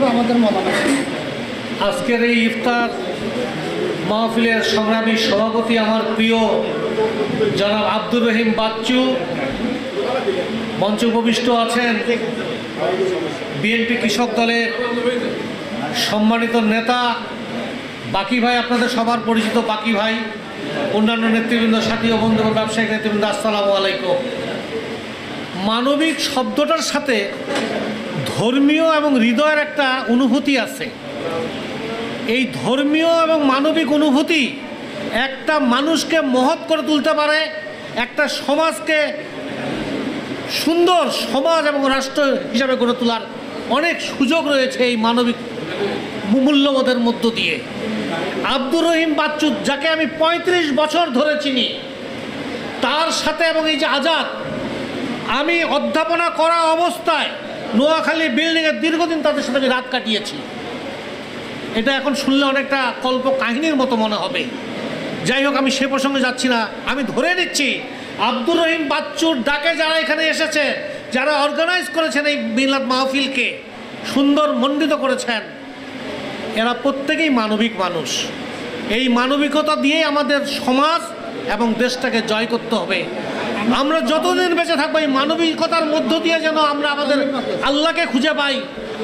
হবে আমাদের মতামত। আজকের এই ইফতার মাহফিলের সংগ্রামী সভাপতি আমার প্রিয় জনাব আব্দুর রহিম বাচ্চু, মঞ্চে উপবিষ্ট আছেন বিএনপি কৃষক দলের সম্মানিত নেতা বাকি ভাই, আপনাদের সবার পরিচিত বাকি ভাই, অন্যান্য নেতৃবৃন্দ, সাথী ও বন্ধু ব্যবসায়িক নেতৃবৃন্দ, আসসালামু আলাইকুম। মানবিক শব্দটার সাথে ধর্মীয় এবং হৃদয়ের একটা অনুভূতি আছে। এই ধর্মীয় এবং মানবিক অনুভূতি একটা মানুষকে মহৎ করে তুলতে পারে, একটা সমাজকে সুন্দর সমাজ এবং রাষ্ট্র হিসাবে গড়ে তোলার অনেক সুযোগ রয়েছে এই মানবিক মূল্যবোধের মধ্য দিয়ে। আব্দুর রহিম বাচ্চু, যাকে আমি ৩৫ বছর ধরে চিনি, তার সাথে এবং এই যে আজাদ, আমি অধ্যাপনা করা অবস্থায় নোয়াখালী বিল্ডিংয়ের দীর্ঘদিন তাদের সাথে আমি রাত কাটিয়েছি। এটা এখন শুনলে অনেকটা কল্প কাহিনীর মতো মনে হবে। যাই হোক, আমি সে প্রসঙ্গে যাচ্ছি না। আমি ধরে নিচ্ছি আব্দুর রহিম বাচ্চুর ডাকে যারা এখানে এসেছে, যারা অর্গানাইজ করেছেন এই মিলাদ মাহফিলকে সুন্দর মণ্ডিত করেছেন, এরা প্রত্যেকেই মানবিক মানুষ। এই মানবিকতা দিয়েই আমাদের সমাজ এবং দেশটাকে জয় করতে হবে। আমরা যতদিন বেঁচে থাকবো এই মানবিকতার মধ্য দিয়ে যেন আমরা আমাদের আল্লাহকে খুঁজে পাই,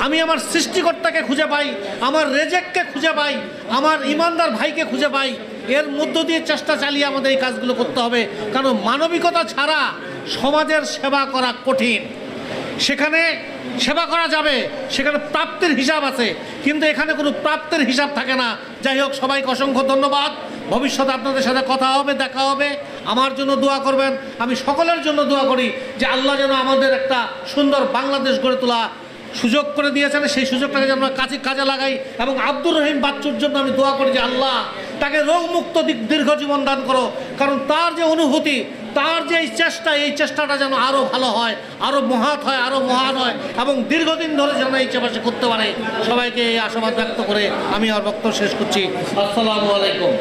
আমি আমার সৃষ্টিকর্তাকে খুঁজে পাই, আমার রেজেককে খুঁজে পাই, আমার ইমানদার ভাইকে খুঁজে পাই। এর মধ্য দিয়ে চেষ্টা চালিয়ে আমাদের এই কাজগুলো করতে হবে। কারণ মানবিকতা ছাড়া সমাজের সেবা করা কঠিন। সেখানে সেবা করা যাবে, সেখানে প্রাপ্তির হিসাব আছে, কিন্তু এখানে কোনো প্রাপ্তির হিসাব থাকে না। যাই হোক, সবাইকে অসংখ্য ধন্যবাদ। ভবিষ্যতে আপনাদের সাথে কথা হবে, দেখা হবে। আমার জন্য দোয়া করবেন, আমি সকলের জন্য দোয়া করি যে আল্লাহ যেন আমাদের একটা সুন্দর বাংলাদেশ গড়ে তোলা সুযোগ করে দিয়েছেন, সেই সুযোগটাকে যেন আমরা কাজে লাগাই। এবং আব্দুর রহিম বাচ্চুর জন্য আমি দোয়া করি যে আল্লাহ তাকে রোগমুক্ত দীর্ঘ জীবন দান করো। কারণ তার যে অনুভূতি, তার যে এই চেষ্টাটা যেন আরও ভালো হয়, আরও মহৎ হয়, আরও মহান হয় এবং দীর্ঘদিন ধরে যেন এই চেষ্টা করতে পারে। সবাইকে এই আশাবাদ ব্যক্ত করে আমি আমার বক্তব্য শেষ করছি। আসসালামু আলাইকুম।